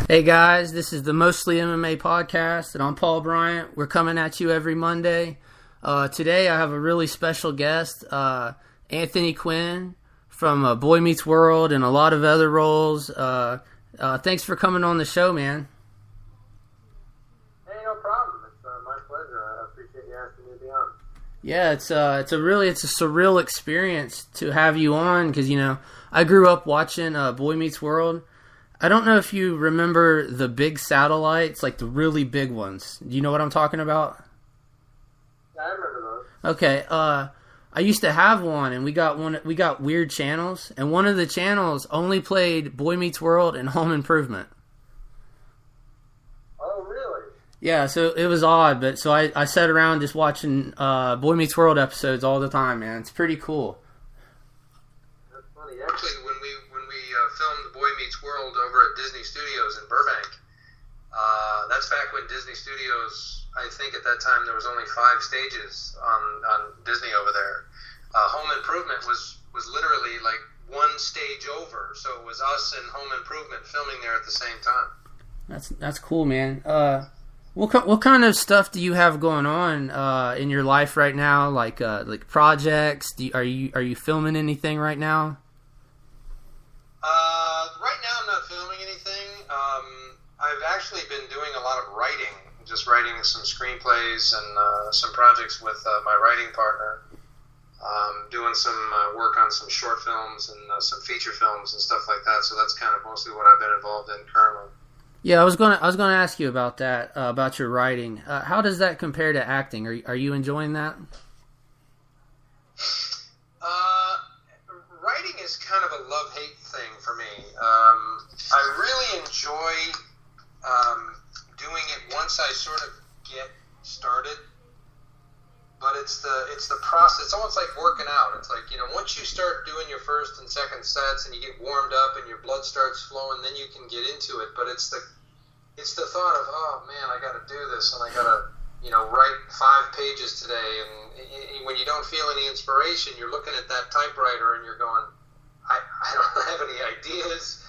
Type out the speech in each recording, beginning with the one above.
Hey guys, this is the Mostly MMA Podcast, and I'm Paul Bryant. We're coming at you every Monday. Today I have a really special guest, Anthony Quinn from Boy Meets World and a lot of other roles. Thanks for coming on the show, man. Hey, no problem. It's my pleasure. I appreciate you asking me to be on. Yeah, it's a surreal experience to have you on because, you know, I grew up watching Boy Meets World. I don't know if you remember the big satellites, like the really big ones. Do you know what I'm talking about? Yeah, I remember those. Okay, I used to have one, and we got weird channels, and one of the channels only played Boy Meets World and Home Improvement. Oh, really? Yeah, so it was odd, but so I sat around just watching Boy Meets World episodes all the time, man. It's pretty cool. That's funny. Actually, when we filmed Boy Meets World over at Disney Studios in Burbank, that's back when Disney Studios, I think at that time there was only 5 stages on Disney over there. Home Improvement was literally like one stage over, so it was us and Home Improvement filming there at the same time. That's cool, man. What kind of stuff do you have going on in your life right now? Like projects? Are you filming anything right now? Right now I'm not filming anything. I've actually been doing a lot of writing, just writing some screenplays and some projects with my writing partner. Doing some work on some short films and some feature films and stuff like that. So that's kind of mostly what I've been involved in currently. Yeah, I was gonna ask you about that, about your writing. How does that compare to acting? Are you enjoying that? Writing is kind of a love-hate thing for me. I really enjoy doing it once I sort of get started. But it's the process. It's almost like working out. It's like, you know, once you start doing your first and second sets and you get warmed up and your blood starts flowing, then you can get into it. But it's the thought of, oh man, I got to do this and I got to, you know, write 5 pages today. And when you don't feel any inspiration, you're looking at that typewriter and you're going, I don't have any ideas.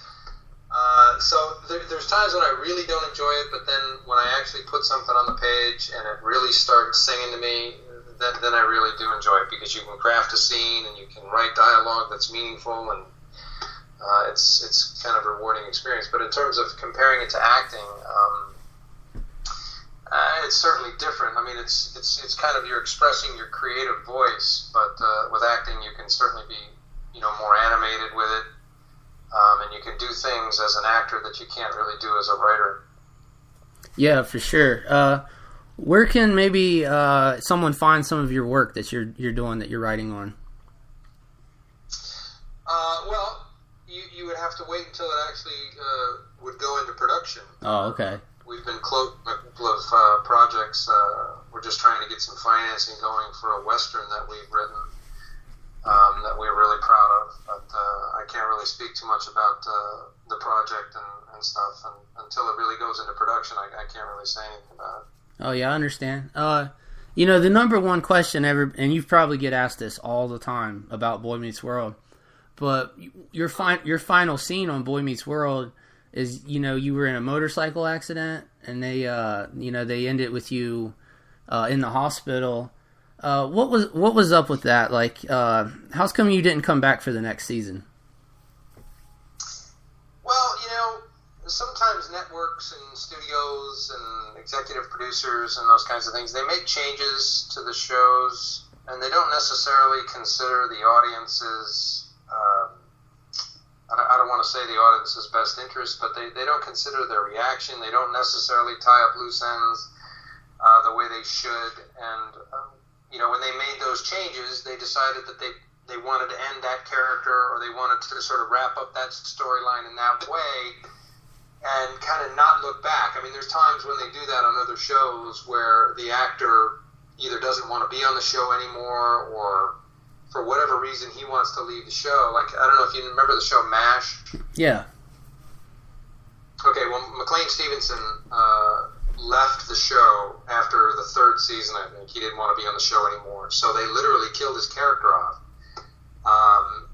So there's times when I really don't enjoy it, but then when I actually put something on the page and it really starts singing to me, then I really do enjoy it because you can craft a scene and you can write dialogue that's meaningful, and it's kind of a rewarding experience. But in terms of comparing it to acting, it's certainly different. I mean, it's kind of you're expressing your creative voice, but with acting you can certainly be, you know, more animated with it. And you can do things as an actor that you can't really do as a writer. Yeah, for sure. Where can maybe someone find some of your work that you're doing, that you're writing on? Well, you would have to wait until it actually would go into production. Oh, okay. We've been close to a couple of projects. We're just trying to get some financing going for a Western that we've written. That we're really proud of, but I can't really speak too much about the project and stuff, and until it really goes into production, I can't really say anything about it. Oh yeah, I understand. You know, the number one question ever, and you probably get asked this all the time about Boy Meets World, but your final scene on Boy Meets World is, you know, you were in a motorcycle accident, and they end it with you in the hospital. What was up with that? Like, how's come you didn't come back for the next season? Well, you know, sometimes networks and studios and executive producers and those kinds of things, they make changes to the shows, and they don't necessarily consider the audience's, I don't want to say the audience's best interest, but they don't consider their reaction. They don't necessarily tie up loose ends the way they should, and you know, when they made those changes, they decided that they wanted to end that character, or they wanted to sort of wrap up that storyline in that way and kind of not look back. I mean, there's times when they do that on other shows where the actor either doesn't want to be on the show anymore, or for whatever reason he wants to leave the show. Like, I don't know if you remember the show MASH. Yeah. Okay, well, McLean Stevenson left the show after the 3rd season. I think he didn't want to be on the show anymore, so they literally killed his character off.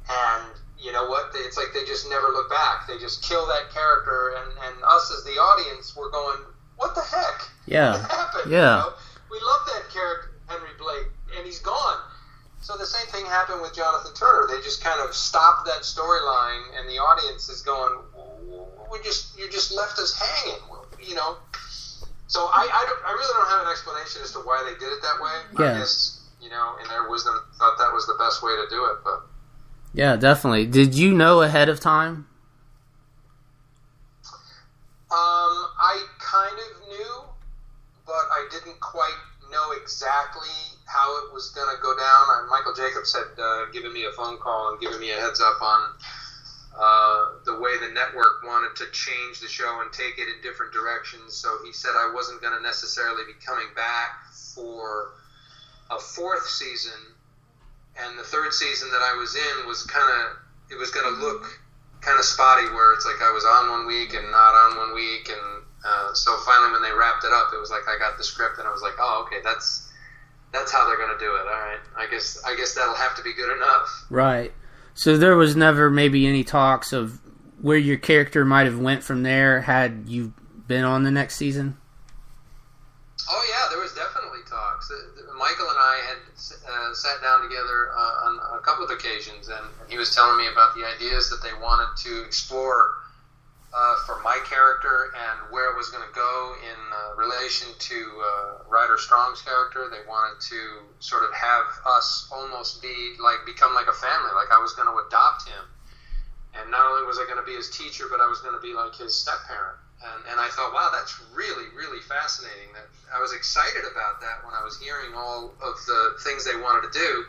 And you know what? It's like they just never look back. They just kill that character, and us as the Yeah. It happened. Yeah. You know? We love that character, Henry Blake, and he's gone. So the same thing happened with Jonathan Turner. They just kind of stopped that storyline, and the audience is going, you just left us hanging, you know. So I really don't have an explanation as to why they did it that way. Yeah. I guess, you know, in their wisdom, thought that was the best way to do it. But yeah, definitely. Did you know ahead of time? I kind of knew, but I didn't quite know exactly how it was going to go down. Michael Jacobs had given me a phone call and given me a heads up on the way the network wanted to change the show and take it in different directions. So he said I wasn't going to necessarily be coming back for a fourth season, and the third season that I was in was it was going to look kind of spotty, where it's like I was on 1 week and not on 1 week, and so finally when they wrapped it up, it was like I got the script and I was like, oh, okay, that's how they're going to do it. All right, I guess that'll have to be good enough. Right. So there was never maybe any talks of where your character might have went from there had you been on the next season? Oh yeah, there was definitely talks. Michael and I had sat down together on a couple of occasions, and he was telling me about the ideas that they wanted to explore for my character and where it was going to go in relation to Ryder Strong's character. They wanted to sort of have us almost become like a family, like I was going to adopt him. And not only was I going to be his teacher, but I was going to be like his step-parent. And I thought, wow, that's really, really fascinating. That I was excited about that when I was hearing all of the things they wanted to do.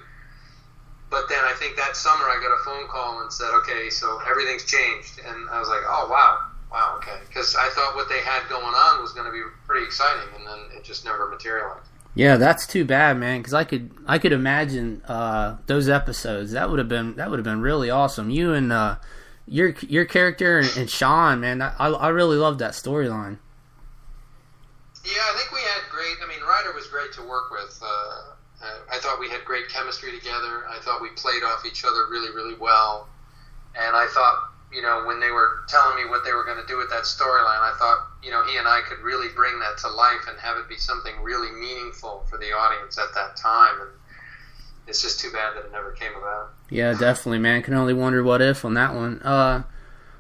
But then I think that summer I got a phone call and said, okay, so everything's changed. And I was like, oh, wow, okay. Because I thought what they had going on was going to be pretty exciting, and then it just never materialized. Yeah, that's too bad, man. Because I could imagine those episodes. That would have been really awesome. You and your character and Sean, man. I really loved that storyline. Yeah, I think we had great. I mean, Ryder was great to work with. I thought we had great chemistry together. I thought we played off each other really, really well. And I thought, you know, when they were telling me what they were going to do with that storyline, I thought, you know, he and I could really bring that to life and have it be something really meaningful for the audience at that time. And it's just too bad that it never came about. Yeah, definitely, man. Can only wonder what if on that one.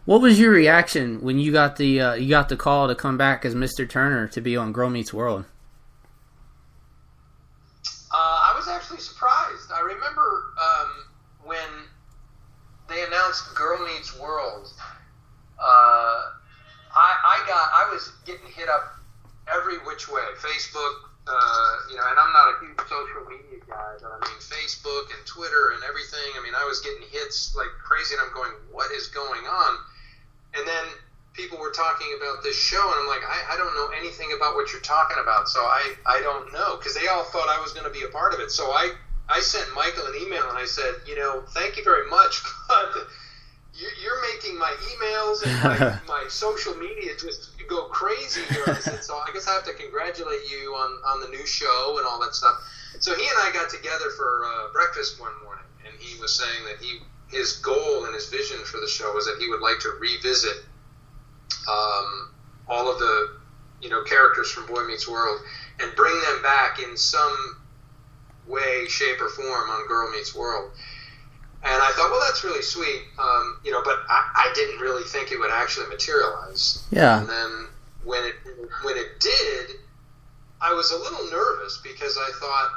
What was your reaction when you got the call to come back as Mr. Turner to be on Girl Meets World? I was actually surprised. I remember when they announced Girl Meets World, I was getting hit up every which way. Facebook, you know, and I'm not a huge social media guy, but I mean Facebook and Twitter and everything. I mean, I was getting hits like crazy, and I'm going, what is going on? And then people were talking about this show, and I'm like, I don't know anything about what you're talking about, so I don't know, because they all thought I was going to be a part of it. So I sent Michael an email, and I said, you know, thank you very much, but you're making my emails and my social media just go crazy here. I said, so I guess I have to congratulate you on the new show and all that stuff. So he and I got together for breakfast one morning, and he was saying that his goal and his vision for the show was that he would like to revisit all of the, you know, characters from Boy Meets World and bring them back in some way, shape, or form on Girl Meets World. And I thought, well, that's really sweet, you know, but I didn't really think it would actually materialize. Yeah. And then when it did, I was a little nervous, because I thought,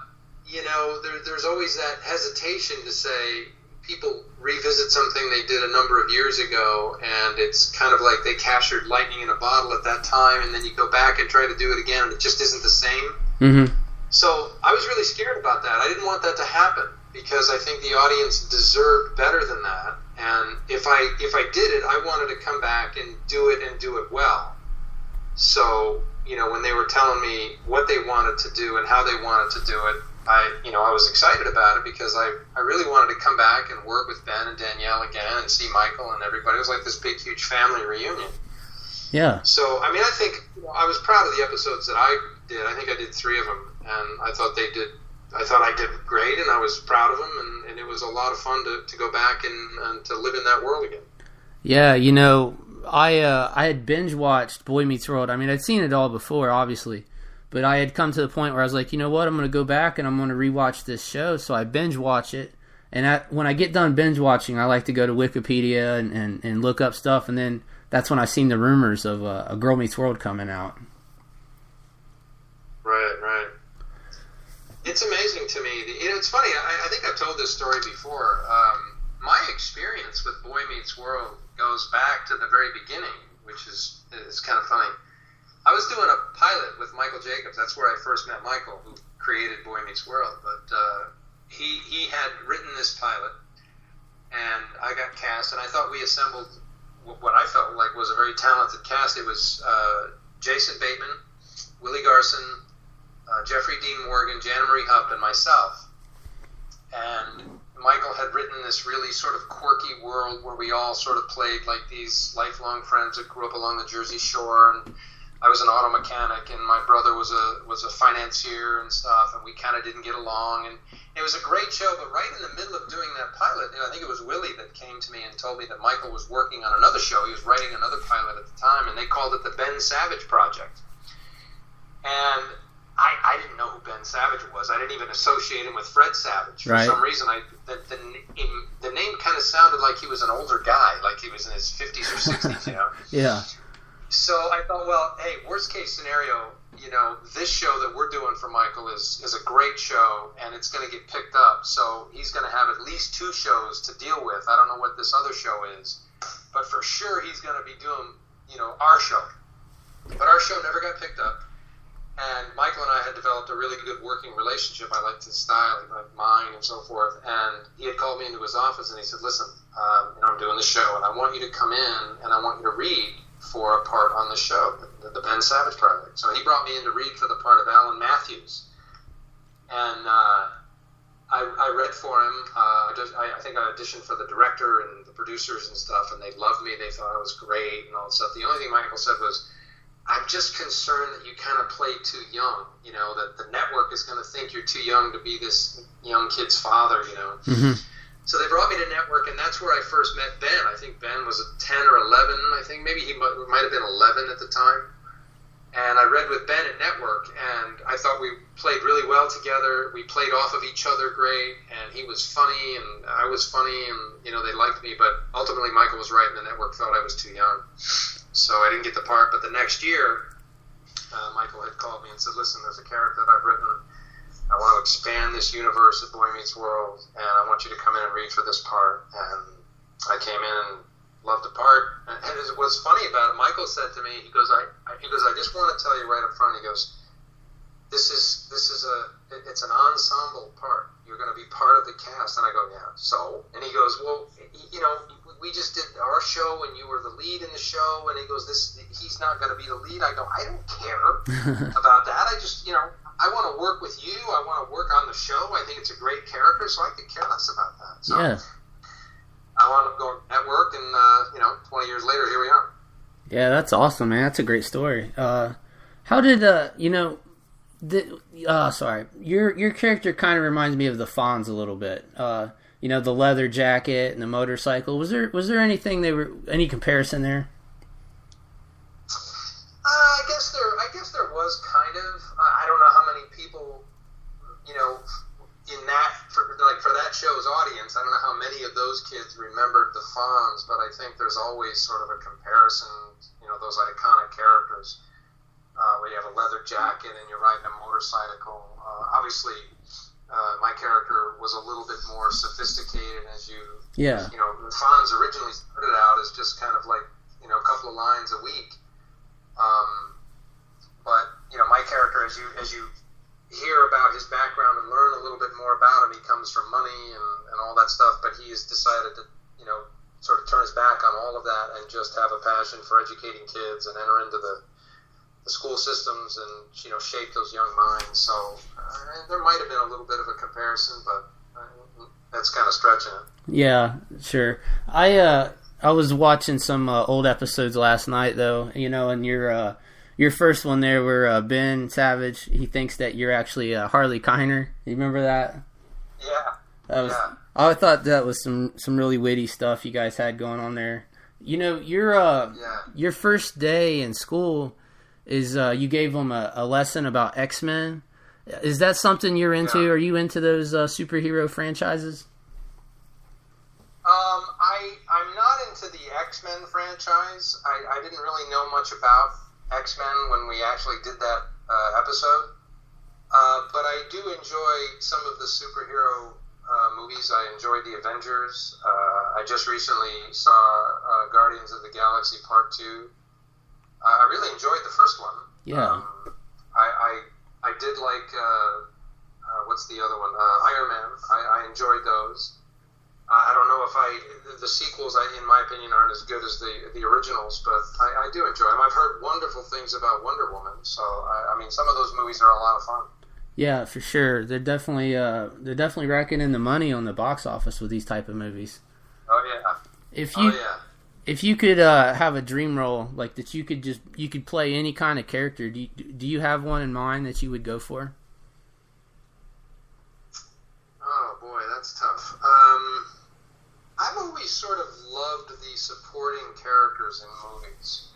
you know, there's always that hesitation to say, people revisit something they did a number of years ago, and it's kind of like they captured lightning in a bottle at that time, and then you go back and try to do it again, and it just isn't the same. Mm-hmm. So I was really scared about that. I didn't want that to happen, because I think the audience deserved better than that. And if I did it, I wanted to come back and do it well. So, you know, when they were telling me what they wanted to do and how they wanted to do it, I was excited about it, because I really wanted to come back and work with Ben and Danielle again and see Michael and everybody. It was like this big, huge family reunion. Yeah. So, I mean, I think I was proud of the episodes that I did. I think I did 3 of them, and I thought I did great, and I was proud of them, and it was a lot of fun to go back and to live in that world again. Yeah, you know, I had binge watched Boy Meets World. I mean, I'd seen it all before, obviously, But I had come to the point where I was like, you know what, I'm going to go back and I'm going to rewatch this show. So I binge watch it. And when I get done binge watching, I like to go to Wikipedia and look up stuff. And then that's when I seen the rumors of a Girl Meets World coming out. Right. It's amazing to me. It's funny. I think I've told this story before. My experience with Boy Meets World goes back to the very beginning, which is kind of funny. I was doing a pilot with Michael Jacobs. That's where I first met Michael, who created Boy Meets World. But he had written this pilot, and I got cast, and I thought we assembled what I felt like was a very talented cast. It was Jason Bateman, Willie Garson, Jeffrey Dean Morgan, Jana Marie Hupp, and myself. And Michael had written this really sort of quirky world where we all sort of played like these lifelong friends that grew up along the Jersey Shore, and I was an auto mechanic, and my brother was a financier and stuff, and we kind of didn't get along, and it was a great show. But right in the middle of doing that pilot, I think it was Willie that came to me and told me that Michael was working on another show. He was writing another pilot at the time, and they called it the Ben Savage Project. And I didn't know who Ben Savage was. I didn't even associate him with Fred Savage. For some reason, the name kind of sounded like he was an older guy, like he was in his 50s or 60s, you know? Yeah. So I thought, well, hey, worst case scenario, this show that we're doing for Michael is a great show, and it's going to get picked up. So he's going to have at least 2 shows to deal with. I don't know what this other show is, but for sure he's going to be doing, our show. But our show never got picked up. And Michael and I had developed a really good working relationship. I liked his style, he liked mine, and so forth. And he had called me into his office, and he said, listen, I'm doing the show, and I want you to come in, and I want you to read for a part on the show, the Ben Savage Project. So he brought me in to read for the part of Alan Matthews. And I read for him. I think I auditioned for the director and the producers and stuff, and they loved me. They thought I was great and all that stuff. The only thing Michael said was, I'm just concerned that you kind of play too young, that the network is going to think you're too young to be this young kid's father, Mm-hmm. So they brought me to network, and that's where I first met Ben. I think Ben was 10 or 11, I think. Maybe he might have been 11 at the time. And I read with Ben at network, and I thought we played really well together. We played off of each other great, and he was funny, and I was funny, and, they liked me. But ultimately, Michael was right, and the network thought I was too young. So I didn't get the part, but the next year, Michael had called me and said, listen, there's a character that I've written. I want to expand this universe at Boy Meets World, and I want you to come in and read for this part. And I came in and loved the part. And what's funny about it, Michael said to me, he goes, I just want to tell you right up front, he goes, it's an ensemble part. You're going to be part of the cast. And I go, yeah, so? And he goes, well, we just did our show and you were the lead in the show. And he goes, he's not going to be the lead. I go, I don't care about that. I just, I want to work with you. I want to work on the show. I think it's a great character, so I could care less about that. So yeah. I wound up going to network, and 20 years later, here we are. Yeah, that's awesome, man. That's a great story. How did your character kind of reminds me of the Fonz a little bit. The leather jacket and the motorcycle. Was there anything any comparison there? I guess there was kind of. I don't know how many people, in that for that show's audience. I don't know how many of those kids remembered the Fonz, but I think there's always sort of a comparison. Those iconic characters where you have a leather jacket and you're riding a motorcycle. Obviously, my character was a little bit more sophisticated. The Fonz originally started out as just kind of like a couple of lines a week. But my character, as you hear about his background and learn a little bit more about him, he comes from money and all that stuff. But he has decided to sort of turn his back on all of that and just have a passion for educating kids and enter into the school systems and shape those young minds. So there might have been a little bit of a comparison, but that's kind of stretching it. Yeah, sure. I was watching some old episodes last night, though, and your first one there where Ben Savage, he thinks that you're actually Harley Kiner. You remember that? Yeah. I thought that was some really witty stuff you guys had going on there. Your first day in school, is you gave them a lesson about X-Men. Is that something you're into? Yeah. Are you into those superhero franchises? I'm not into the X-Men franchise. I didn't really know much about X-Men when we actually did that episode. But I do enjoy some of the superhero movies. I enjoyed the Avengers. I just recently saw Guardians of the Galaxy Part 2. I really enjoyed the first one. Yeah. I did like, what's the other one? Iron Man. I enjoyed those. I don't know if the sequels, in my opinion, aren't as good as the originals, but I do enjoy them. I've heard wonderful things about Wonder Woman, so I mean, some of those movies are a lot of fun. Yeah, for sure. They're definitely racking in the money on the box office with these type of movies. Oh yeah. If you could have a dream role like that, you could play any kind of character. Do you have one in mind that you would go for? Oh boy, that's tough. I've always sort of loved the supporting characters in movies.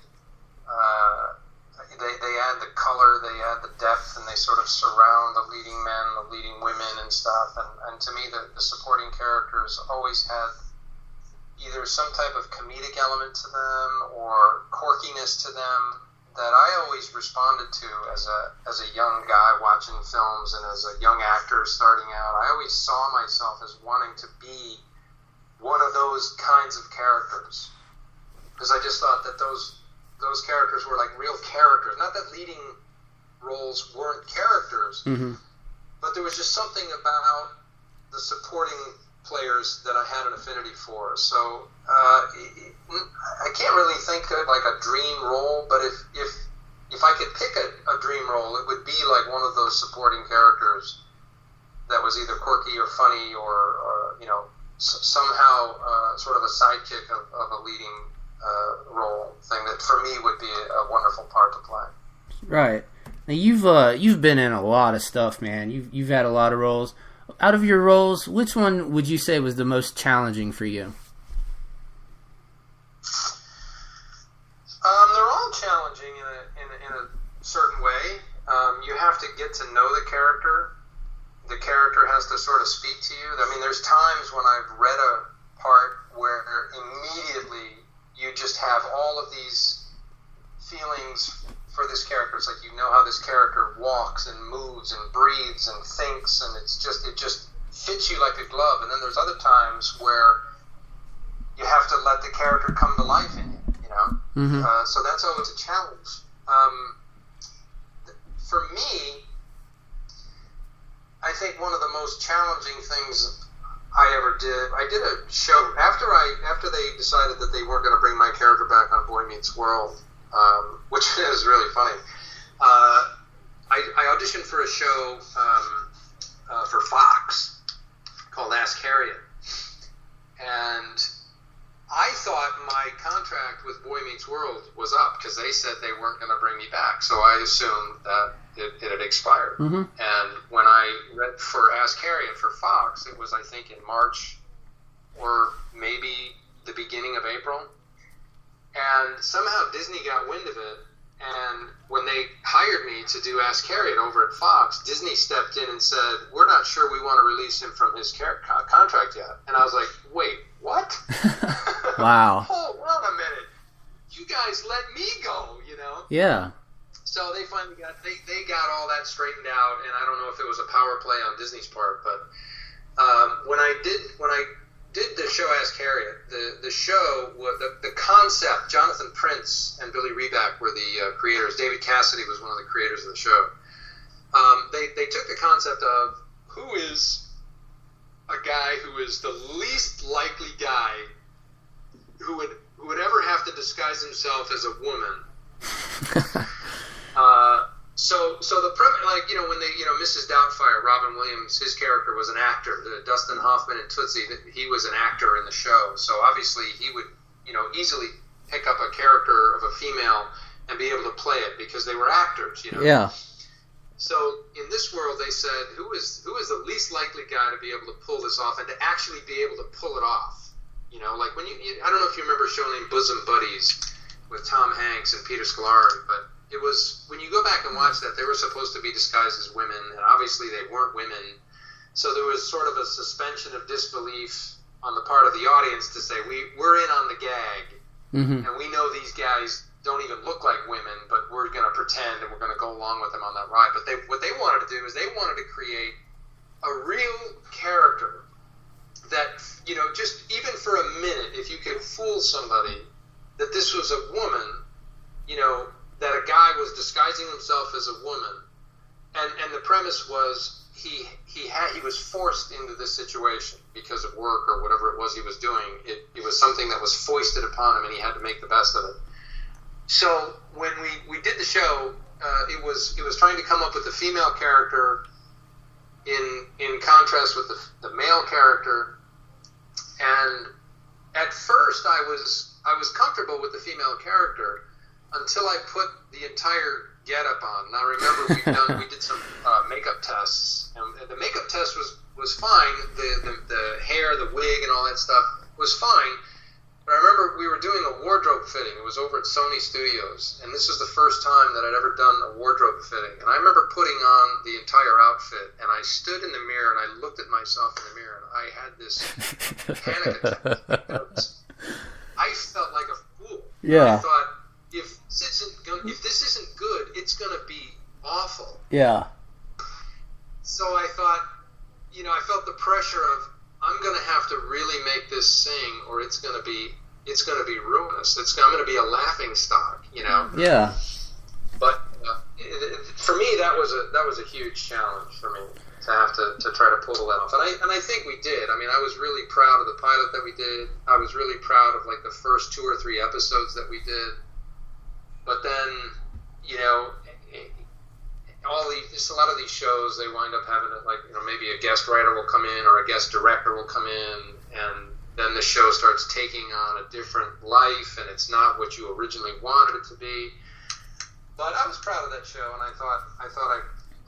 They add the color, they add the depth, and they sort of surround the leading men, the leading women, and stuff. And to me, the supporting characters always had either some type of comedic element to them or quirkiness to them that I always responded to as a young guy watching films and as a young actor starting out. I always saw myself as wanting to be one of those kinds of characters because I just thought that those characters were like real characters. Not that leading roles weren't characters, but there was just something about the supporting players that I had an affinity for. So I can't really think of like a dream role, but if I could pick a dream role, it would be like one of those supporting characters that was either quirky or funny or somehow sort of a sidekick of a leading role thing that for me would be a wonderful part to play. Right. Now you've been in a lot of stuff, man. You've had a lot of roles. Out of your roles, which one would you say was the most challenging for you? They're all challenging in a certain way. You have to get to know the character. The character has to sort of speak to you. I mean, there's times when I've read a part where immediately you just have all of these feelings for this character. It's like you know how this character walks and moves and breathes and thinks, and it just fits you like a glove. And then there's other times where you have to let the character come to life in you, you know? Mm-hmm. So that's always a challenge. For me, I think one of the most challenging things I ever did, I did a show after they decided that they weren't going to bring my character back on Boy Meets World, which is really funny. I auditioned for a show for Fox called Ask Harriet, and I thought my contract with Boy Meets World was up because they said they weren't going to bring me back, so I assumed that it had expired. Mm-hmm. And when I read for Ask Harriet for Fox, it was, I think, in March or maybe the beginning of April. And somehow Disney got wind of it, and when they hired me to do Ask Harriet over at Fox, Disney stepped in and said, "We're not sure we want to release him from his contract yet." And I was like, "Wait, what?" Wow. Hold on a minute. You guys let me go, you know? Yeah. So they finally got all that straightened out, and I don't know if it was a power play on Disney's part, but when I did the show Ask Harriet, the show, the concept, Jonathan Prince and Billy Reback were the creators. David Cassidy was one of the creators of the show. They took the concept of who is a guy who is the least likely guy who would ever have to disguise himself as a woman. So the premise, like, you know, when Mrs. Doubtfire, Robin Williams, his character was an actor. Dustin Hoffman in Tootsie, he was an actor in the show. So obviously he would, easily pick up a character of a female and be able to play it because they were actors, Yeah. So in this world, they said, who is the least likely guy to be able to pull this off and to actually be able to pull it off? Like when I don't know if you remember a show named Bosom Buddies with Tom Hanks and Peter Scolari, but it was, when you go back and watch that, they were supposed to be disguised as women, and obviously they weren't women. So there was sort of a suspension of disbelief on the part of the audience to say, we're in on the gag, and we know these guys don't even look like women, but we're going to pretend and we're going to go along with them on that ride. But what they wanted to do is they wanted to create a real character that, you know, just even for a minute, if you could fool somebody that this was a woman, you know, that a guy was disguising himself as a woman, and the premise was he was forced into this situation because of work or whatever it was he was doing. It was something that was foisted upon him, and he had to make the best of it. So when we did the show, it was trying to come up with a female character in contrast with the male character. And at first I was comfortable with the female character until I put the entire getup on. Now remember, we did some makeup tests, and the makeup test was fine. The hair, the wig, and all that stuff was fine. But I remember we were doing a wardrobe fitting. It was over at Sony Studios, and this was the first time that I'd ever done a wardrobe fitting. And I remember putting on the entire outfit, and I stood in the mirror, and I looked at myself in the mirror, and I had this panic attack. I felt like a fool. Yeah. I thought, if this isn't good, it's going to be awful. Yeah. So I thought, you know, I felt the pressure of, I'm going to have to really make this sing, or it's going to be ruinous. I'm going to be a laughing stock, you know. Yeah. But for me, that was a huge challenge for me to have to try to pull that off, and I think we did. I mean, I was really proud of the pilot that we did. I was really proud of like the first 2 or 3 episodes that we did. But then, you know, a lot of these shows, they wind up having like, you know, maybe a guest writer will come in or a guest director will come in, and then the show starts taking on a different life, and it's not what you originally wanted it to be. But I was proud of that show, and I thought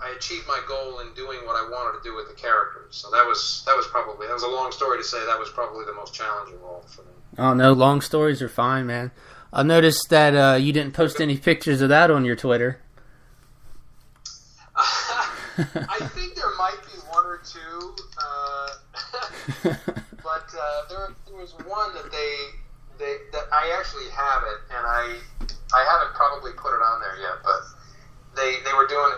I achieved my goal in doing what I wanted to do with the characters. So that was a long story to say that was probably the most challenging role for me. Oh no, long stories are fine, man. I noticed that you didn't post any pictures of that on your Twitter. I think there might be 1 or 2, but there was one that that I actually have it, and I haven't probably put it on there yet, but they were during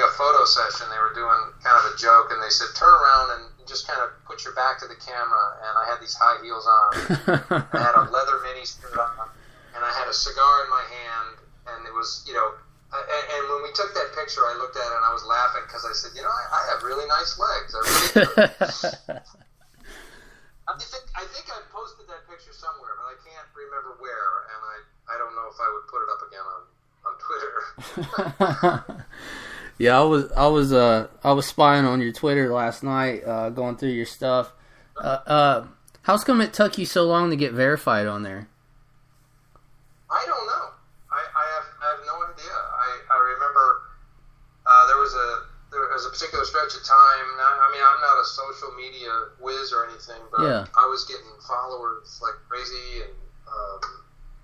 a photo session, they were doing kind of a joke, and they said, turn around and just kind of put your back to the camera, and I had these high heels on. I had a leather mini skirt on, and I had a cigar in my hand, and it was, you know, and when we took that picture, I looked at it and I was laughing because I said, you know, I have really nice legs. I really do. I think I posted that picture somewhere, but I can't remember where, and I don't know if I would put it up again on Twitter. Yeah, I was spying on your Twitter last night, going through your stuff. How's come it took you so long to get verified on there? I don't know. I have no idea. I remember there was a particular stretch of time. I mean, I'm not a social media whiz or anything, but yeah. I was getting followers like crazy, and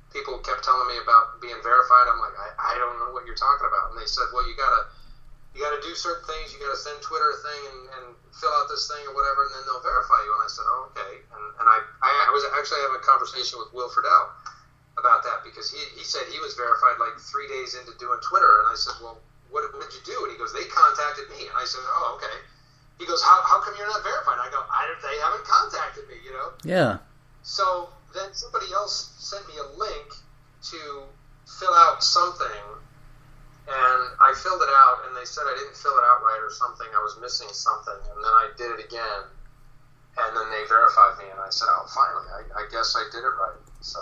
people kept telling me about being verified. I'm like, I don't know what you're talking about. And they said, well, you gotta do certain things. You gotta send Twitter a thing and fill out this thing or whatever, and then they'll verify you. And I said, oh, okay. And I was actually having a conversation with Will Friedle about that, because he said he was verified like 3 days into doing Twitter, and I said, well, what did you do? And he goes, they contacted me. And I said, oh, okay. He goes, how come you're not verified? And I go, they haven't contacted me, you know? Yeah. So then somebody else sent me a link to fill out something, and I filled it out, and they said I didn't fill it out right or something. I was missing something, and then I did it again, and then they verified me, and I said, oh, finally, I guess I did it right. So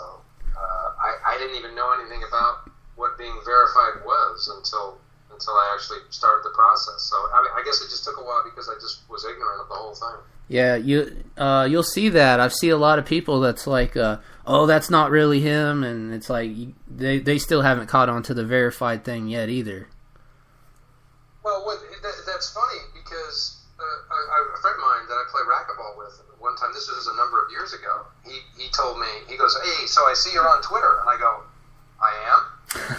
I didn't even know anything about what being verified was until I actually started the process. So I guess it just took a while because I just was ignorant of the whole thing. Yeah, you'll see that. I've seen a lot of people that's like, oh, that's not really him, and it's like they still haven't caught on to the verified thing yet either. Well, that's funny because a friend of mine that I play racquetball with, one time, this was a number of years ago, he told me, he goes, hey, so I see you're on Twitter. And I go, I am?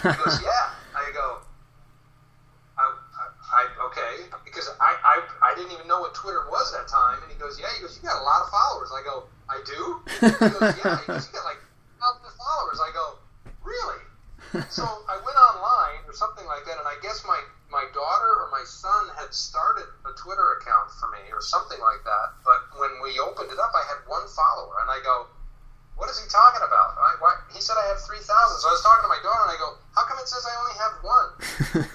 He goes, yeah. I go, Twitter was at that time, and he goes, yeah, you got a lot of followers. I go, I do? He goes, yeah, you got like 1,000 followers. I go, really? So I went online or something like that, and I guess my daughter or my son had started a Twitter account for me or something like that. But when we opened it up, I had 1 follower, and I go, what is he talking about? He said I have 3,000. So I was talking to my daughter, and I go, how come it says I only have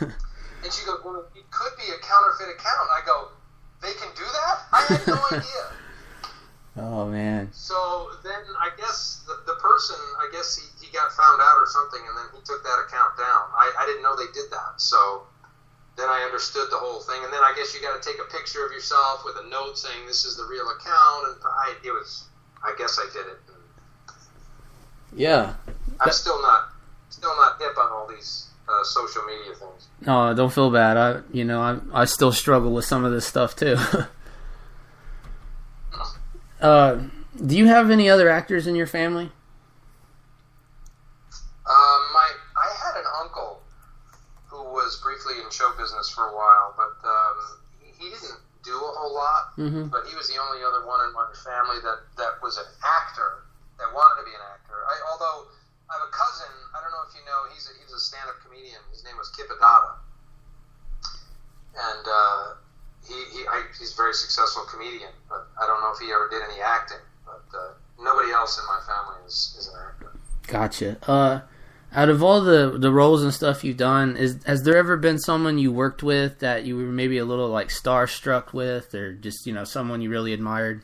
1? And she goes, well, it could be a counterfeit account. I go, they can do that? I had no idea. Oh, man. So then I guess the person, he got found out or something, and then he took that account down. I didn't know they did that. So then I understood the whole thing. And then I guess you got to take a picture of yourself with a note saying this is the real account. And I guess I did it. Yeah. I'm still not hip on all these social media things. No, don't feel bad. I still struggle with some of this stuff too. Do you have any other actors in your family? I had an uncle who was briefly in show business for a while, but he didn't do a whole lot. Mm-hmm. But he was the only other one in my family that was an actor, that wanted to be an actor. Although I have a cousin, I don't know if you know, he's a stand-up comedian. His name was Kip Adada. And he's a very successful comedian, but I don't know if he ever did any acting. But nobody else in my family is an actor. Gotcha. Out of all the roles and stuff you've done, has there ever been someone you worked with that you were maybe a little like starstruck with, or just someone you really admired?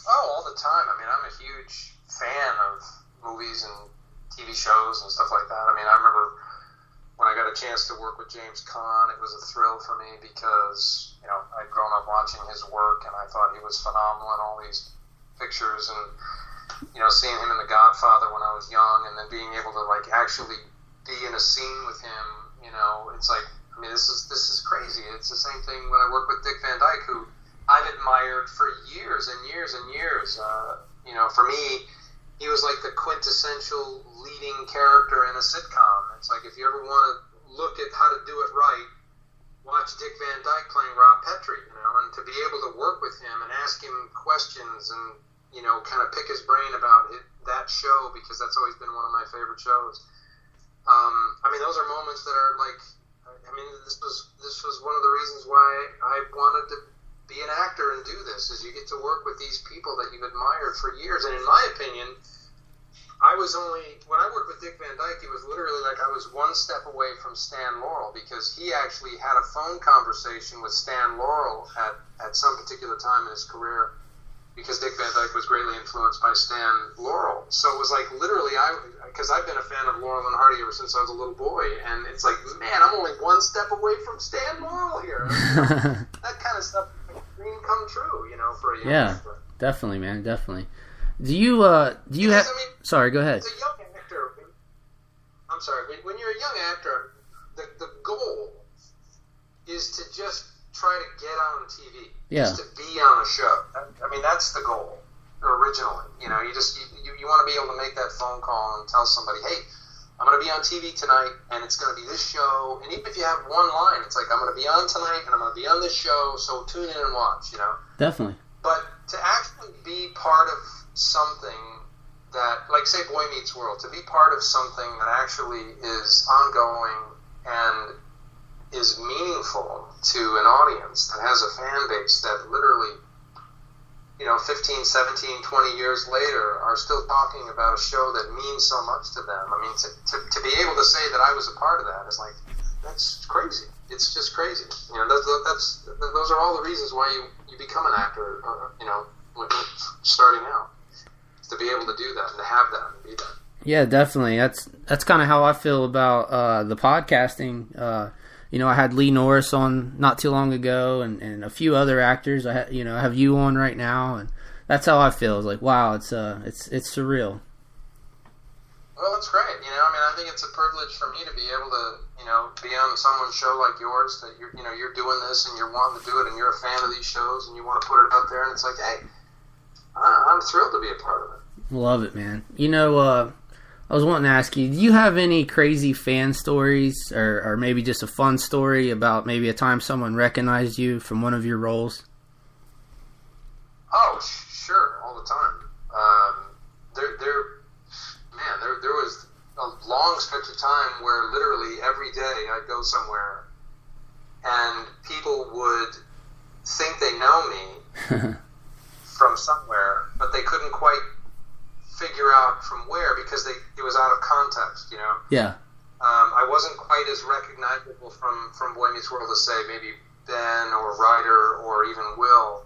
Oh, all the time. I mean, I'm a huge fan of movies and TV shows and stuff like that. I mean, I remember when I got a chance to work with James Caan, it was a thrill for me because, I'd grown up watching his work and I thought he was phenomenal in all these pictures, and, seeing him in The Godfather when I was young, and then being able to like actually be in a scene with him, it's like, I mean, this is crazy. It's the same thing when I work with Dick Van Dyke, who I've admired for years and years and years. For me, he was like the quintessential leading character in a sitcom. It's like, if you ever want to look at how to do it right, watch Dick Van Dyke playing Rob Petrie, and to be able to work with him and ask him questions and, kind of pick his brain about that show, because that's always been one of my favorite shows. I mean, those are moments that are like, I mean, this was one of the reasons why I wanted to be an actor and do this, is you get to work with these people that you've admired for years. And in my opinion, when I worked with Dick Van Dyke, it was literally like I was one step away from Stan Laurel, because he actually had a phone conversation with Stan Laurel at some particular time in his career, because Dick Van Dyke was greatly influenced by Stan Laurel. So it was like literally, because I've been a fan of Laurel and Hardy ever since I was a little boy, and it's like, man, I'm only one step away from Stan Laurel here. That kind of stuff, dream come true, for a young actor. Definitely, man, definitely. Do you have? I mean, sorry, go ahead. As a young actor, I'm sorry. When you're a young actor, the goal is to just try to get on TV. Yeah. Just to be on a show. I mean, that's the goal originally. You want to be able to make that phone call and tell somebody, hey, I'm going to be on TV tonight, and it's going to be this show. And even if you have one line, it's like, I'm going to be on tonight, and I'm going to be on this show, so tune in and watch. Definitely. But to actually be part of something that, like, say, Boy Meets World, to be part of something that actually is ongoing and is meaningful to an audience that has a fan base that literally, 15, 17, 20 years later are still talking about a show that means so much to them. I mean, to be able to say that I was a part of that is like, that's crazy. It's just crazy. Those are all the reasons why you become an actor, when you're starting out, to be able to do that and to have that and be that. Yeah, definitely. That's kind of how I feel about the podcasting. I had Lee Norris on not too long ago, and a few other actors. I have you on right now, and that's how I feel. It's like, wow, it's surreal. Well, it's great. I think it's a privilege for me to be able to, be on someone's show like yours, that you're doing this and you're wanting to do it, and you're a fan of these shows and you want to put it out there, and it's like, hey, I'm thrilled to be a part of it. Love it, man. I was wanting to ask you, do you have any crazy fan stories or maybe just a fun story about maybe a time someone recognized you from one of your roles? Oh, sure, all the time. There was a long stretch of time where literally every day I'd go somewhere and people would think they know me from somewhere, but they couldn't quite figure out from where because it was out of context, you know? Yeah. I wasn't quite as recognizable from Boy Meets World as, say, maybe Ben or Ryder or even Will.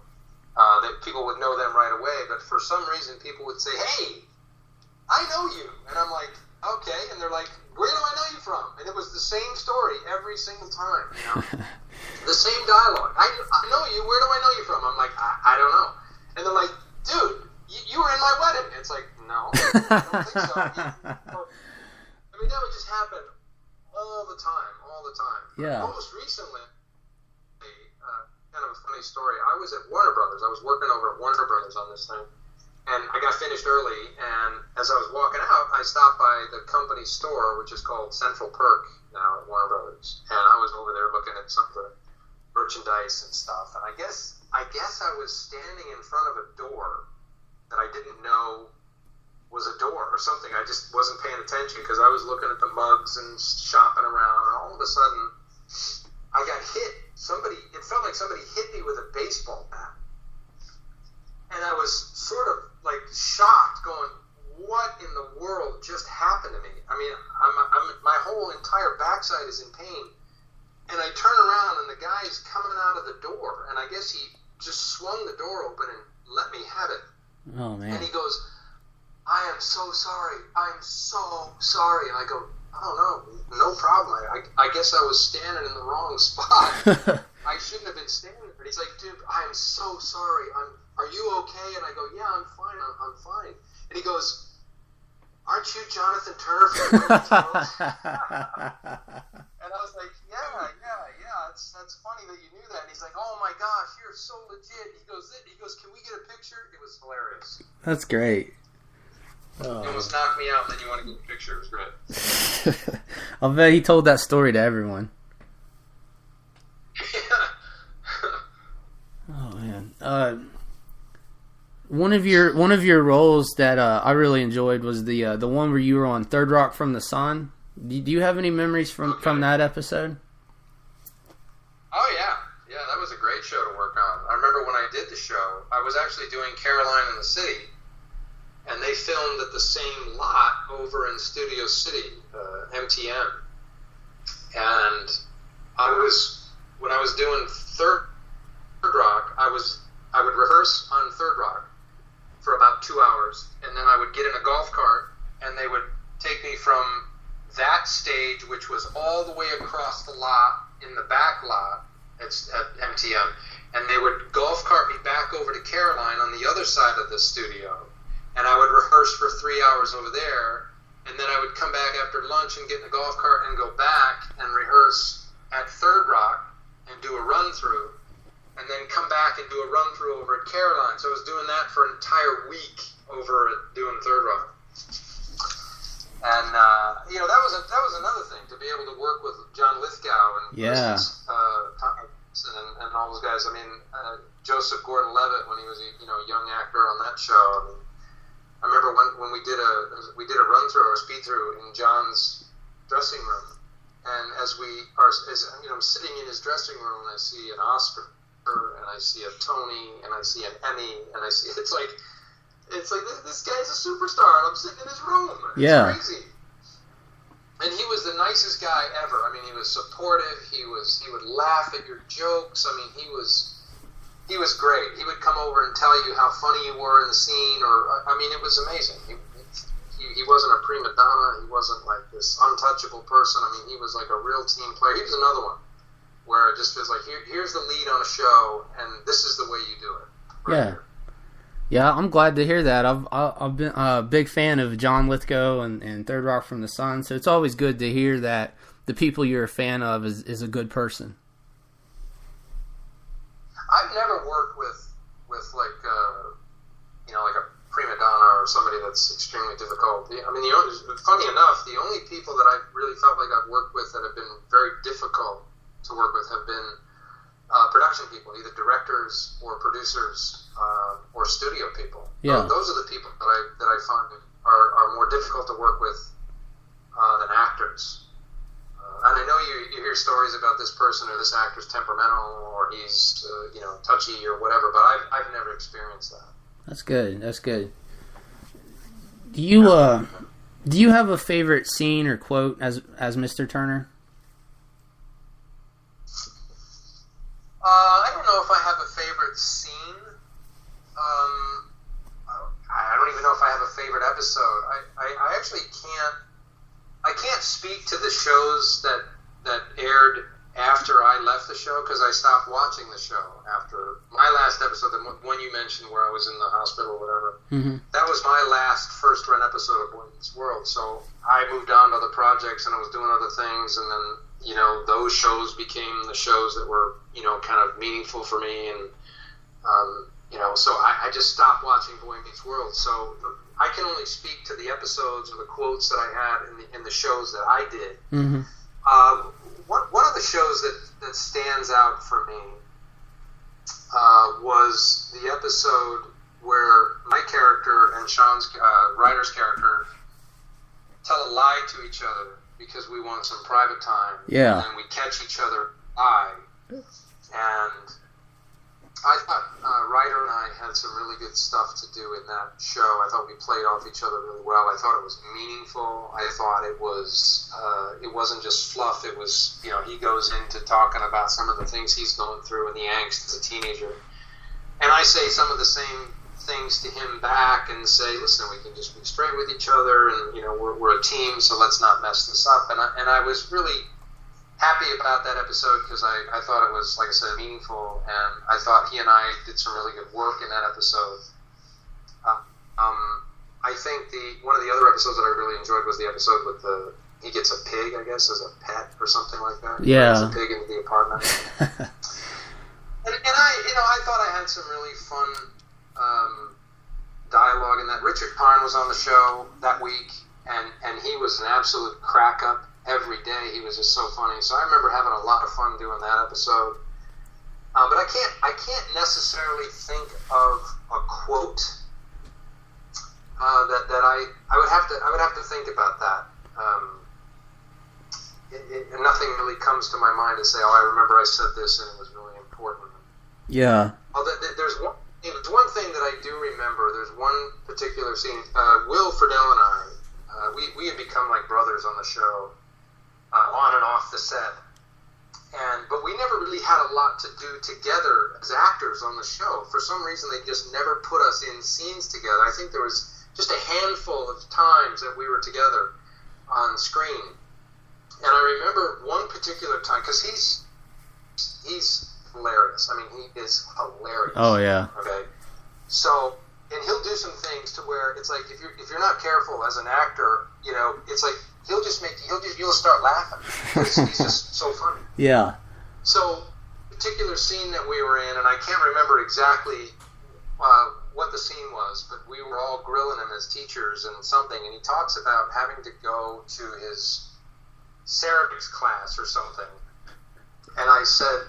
That people would know them right away, but for some reason people would say, "Hey, I know you," and I'm like, "Okay," and they're like, "Where do I know you from?" And it was the same story every single time, you know, the same dialogue. I know you. Where do I know you from? I'm like, I don't know, and they're like, "Dude, you were in my wedding." It's like, no, I don't think so. I mean, that would just happen all the time. Yeah. Most recently. Kind of a funny story. I was at Warner Brothers. I was working over at Warner Brothers on this thing, and I got finished early. And as I was walking out, I stopped by the company store, which is called Central Perk now at Warner Brothers. And I was over there looking at some of the merchandise and stuff. And I guess I was standing in front of a door that I didn't know was a door or something. I just wasn't paying attention because I was looking at the mugs and shopping around. And all of a sudden, I got hit. It felt like somebody hit me with a baseball bat. And I was sort of like shocked going, what in the world just happened to me? I mean, my whole entire backside is in pain. And I turn around and the guy's coming out of the door. And I guess he just swung the door open and let me have it. Oh, man. And he goes, "I am so sorry. I'm so sorry." And I go, "Oh, no problem. I guess I was standing in the wrong spot. I shouldn't have been standing there." And he's like, "Dude, I am so sorry. Are you okay?" And I go, "Yeah, I'm fine. I'm fine." And he goes, "Aren't you Jonathan Turner from Boy Meets World?" And I was like, yeah. That's funny that you knew that." And he's like, "Oh my gosh, you're so legit." He goes, "Can we get a picture?" It was hilarious. That's great. You almost knocked me out, and then you want to get a picture. It was great. I'll bet he told that story to everyone. Oh man. One of your roles that I really enjoyed was the one where you were on Third Rock from the Sun. Do you have any memories from that episode? Oh yeah, that was a great show to work on. I remember when I did the show, I was actually doing Caroline in the City. And they filmed at the same lot over in Studio City, MTM. And when I was doing Third Rock, I would rehearse on Third Rock for about 2 hours, and then I would get in a golf cart, and they would take me from that stage, which was all the way across the lot in the back lot at MTM, and they would golf cart me back over to Caroline on the other side of the studio. And I would rehearse for 3 hours over there, and then I would come back after lunch and get in a golf cart and go back and rehearse at Third Rock and do a run-through, and then come back and do a run-through over at Caroline. So I was doing that for an entire week over at doing Third Rock. And, that was another thing, to be able to work with John Lithgow and and all those guys. I mean, Joseph Gordon-Levitt, when he was a young actor on that show. I mean, I remember when we did a run through or a speed through in John's dressing room, and as I'm sitting in his dressing room, and I see an Oscar, and I see a Tony, and I see an Emmy, and I see it's like this guy's a superstar, and I'm sitting in his room. It's crazy. And he was the nicest guy ever. I mean, he was supportive. He would laugh at your jokes. I mean, he was great. He would come over and tell you how funny you were in the scene, it was amazing. He wasn't a prima donna. He wasn't like this untouchable person. I mean, he was like a real team player. He was another one where it just feels like here's the lead on a show, and this is the way you do it. Here. Yeah, I'm glad to hear that. I've been a big fan of John Lithgow and Third Rock from the Sun, so it's always good to hear that the people you're a fan of is a good person. I've never worked with like a prima donna or somebody it's extremely difficult. I mean, funny enough, the only people that I really felt like I've worked with that have been very difficult to work with have been production people, either directors or producers or studio people. Yeah. Those are the people that I find are more difficult to work with than actors. And I know you hear stories about this person or this actor's temperamental or he's touchy or whatever, but I've never experienced that. That's good. That's good. Do you have a favorite scene or quote as Mr. Turner? I don't know if I have a favorite scene. I don't even know if I have a favorite episode. I actually can't speak to the shows that aired after I left the show because I stopped watching the show after my last episode, the one you mentioned where I was in the hospital or whatever. Mm-hmm. That was my last first run episode of Boy Meets World. So I moved on to other projects and I was doing other things, and then those shows became the shows that were kind of meaningful for me, and so I just stopped watching Boy Meets World. So I can only speak to the episodes or the quotes that I had in the shows that I did. Mm-hmm. One of the shows that stands out for me was the episode where my character and Sean's Ryder's character tell a lie to each other because we want some private time. Yeah. And we catch each other lie. And I thought Ryder and I had some really good stuff to do in that show. I thought we played off each other really well. I thought it was meaningful. I thought it wasn't just fluff. It was, he goes into talking about some of the things he's going through and the angst as a teenager. And I say some of the same things to him back and say, listen, we can just be straight with each other, and we're a team, so let's not mess this up. And I was really happy about that episode because I thought it was, like I said, meaningful, and I thought he and I did some really good work in that episode. I think one of the other episodes that I really enjoyed was the episode with he gets a pig, I guess, as a pet or something like that. Yeah. He brings a pig into the apartment. and I thought I had some really fun dialogue in that. Richard Karn was on the show that week, and he was an absolute crack up every day. He was just so funny. So I remember having a lot of fun doing that episode. But I can't necessarily think of a quote that I would have to think about that. Nothing really comes to my mind to say, I remember I said this and it was really important. Yeah. There's one thing that I do remember. There's one particular scene. Will Friedle and I, we had become like brothers on the show, on and off the set. But we never really had a lot to do together as actors on the show. For some reason, they just never put us in scenes together. I think there was just a handful of times that we were together on screen. And I remember one particular time, because he's hilarious. I mean, he is hilarious. Oh, yeah. Okay. So, and he'll do some things to where it's like, if you're not careful as an actor, it's like, you'll start laughing. Because he's just so funny. Yeah. So, particular scene that we were in, and I can't remember exactly what the scene was, but we were all grilling him as teachers and something, and he talks about having to go to his ceramics class or something. And I said,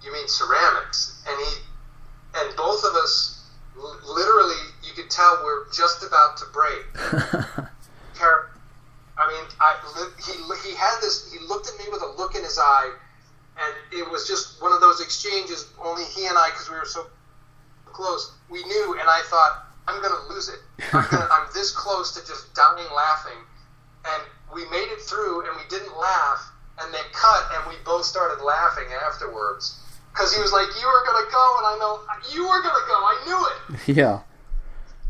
you mean ceramics? And both of us, literally, you could tell we're just about to break. I mean, he had this, he looked at me with a look in his eye, and it was just one of those exchanges, only he and I, because we were so close, we knew, and I thought, I'm going to lose it. I'm this close to just dying laughing. And we made it through, and we didn't laugh, and they cut, and we both started laughing afterwards. Because he was like, you were going to go, and I know, you were going to go, I knew it. Yeah.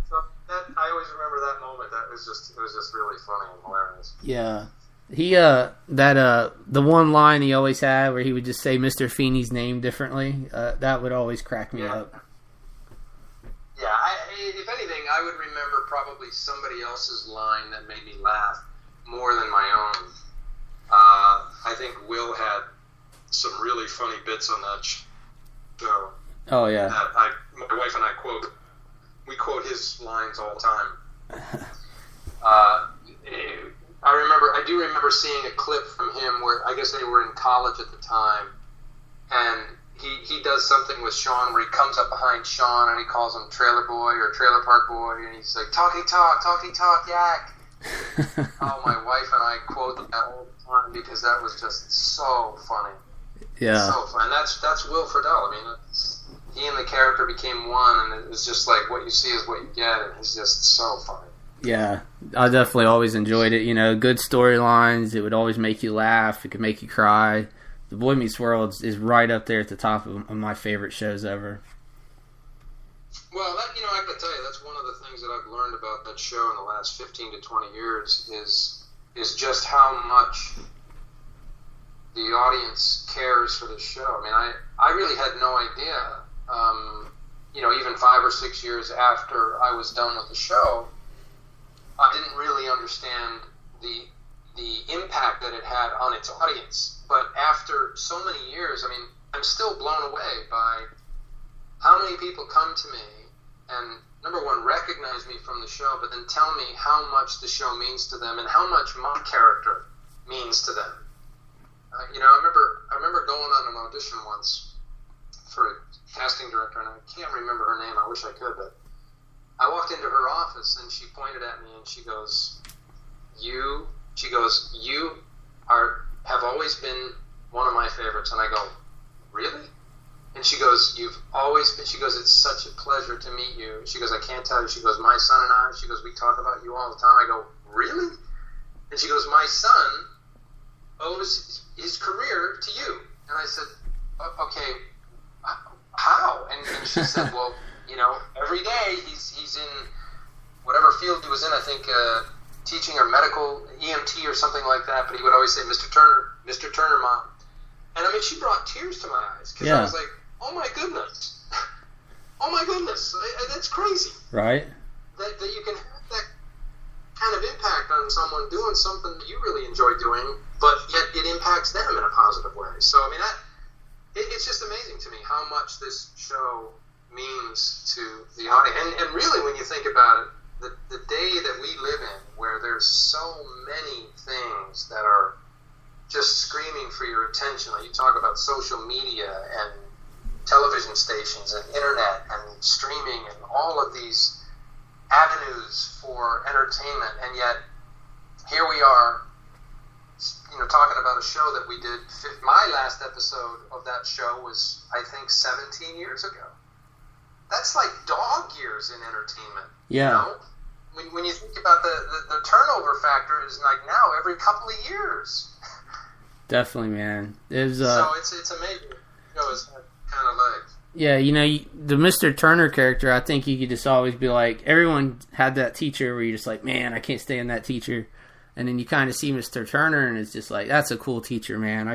So I always remember that moment. It was just really funny and hilarious. Yeah. He, the one line he always had where he would just say Mr. Feeney's name differently, that would always crack me up. Yeah, if anything, I would remember probably somebody else's line that made me laugh more than my own. I think Will had some really funny bits on that show. Oh, yeah. My wife and I quote his lines all the time. I do remember seeing a clip from him where I guess they were in college at the time, and he does something with Sean where he comes up behind Sean and he calls him Trailer Boy or Trailer Park Boy, and he's like, talky talk, yak. Oh, my wife and I quote that all the time because that was just so funny. Yeah. So fun. That's Will Friedle. I mean, he and the character became one, and it was just like what you see is what you get, and he's just so funny. Yeah, I definitely always enjoyed it. You know, good storylines. It would always make you laugh. It could make you cry. The Boy Meets World is right up there at the top of my favorite shows ever. Well, I got to tell you, that's one of the things that I've learned about that show in the last 15 to 20 years is just how much the audience cares for this show. I mean, I really had no idea, even 5 or 6 years after I was done with the show, I didn't really understand the impact that it had on its audience. But after so many years, I mean, I'm still blown away by how many people come to me and, number one, recognize me from the show, but then tell me how much the show means to them and how much my character means to them. I remember going on an audition once for a casting director, and I can't remember her name. I wish I could, but I walked into her office, and she pointed at me, and she goes, you have always been one of my favorites. And I go, really? And she goes, you've always been, she goes, it's such a pleasure to meet you. She goes, I can't tell you. She goes, my son and I, she goes, we talk about you all the time. I go, really? And she goes, my son owes his career to you. And I said, okay, how? And she said, well, every day he's in whatever field he was in, I think teaching or medical, EMT or something like that, but he would always say, Mr. Turner, Mom. And I mean, she brought tears to my eyes, because I was like, oh my goodness, that's crazy. Right. That you can have that kind of impact on someone doing something that you really enjoy doing, but yet it impacts them in a positive way. So, I mean, it's just amazing to me how much this show means to the audience. And really, when you think about it, the day that we live in, where there's so many things that are just screaming for your attention, like you talk about social media and television stations and internet and streaming and all of these avenues for entertainment, and yet here we are, talking about a show that we did. My last episode of that show was, I think, 17 years ago. That's like dog years in entertainment. Yeah. When you think about the turnover factor is like now every couple of years. Definitely, man. So it's amazing. It's kind of legs. Yeah, the Mr. Turner character, I think you could just always be like, everyone had that teacher where you're just like, man, I can't stand that teacher. And then you kind of see Mr. Turner, and it's just like, that's a cool teacher, man.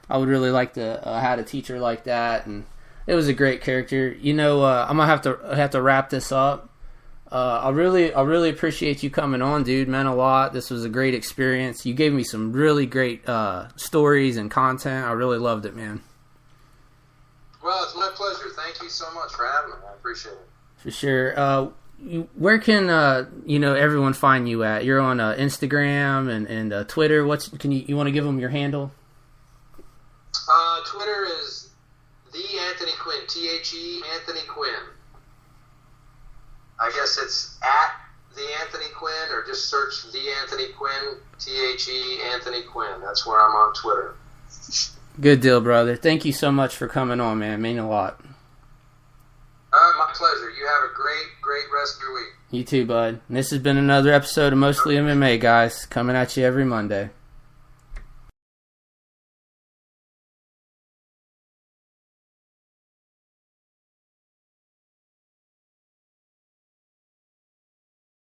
I would really like to had a teacher like that, and it was a great character. I'm gonna have to wrap this up. I really appreciate you coming on, dude. Meant a lot. This was a great experience. You gave me some really great stories and content. I really loved it, man. Well, it's my pleasure. Thank you so much for having me. I appreciate it. For sure. Where can everyone find you at? You're on Instagram and Twitter. You want to give them your handle? Twitter is the Anthony Quinn, THE Anthony Quinn. I guess it's at the Anthony Quinn, or just search the Anthony Quinn, THE Anthony Quinn. That's where I'm on Twitter. Good deal, brother. Thank you so much for coming on, man. It means a lot. My pleasure. You have a great rest of your week. You too, bud. And this has been another episode of Mostly MMA, guys. Coming at you every Monday.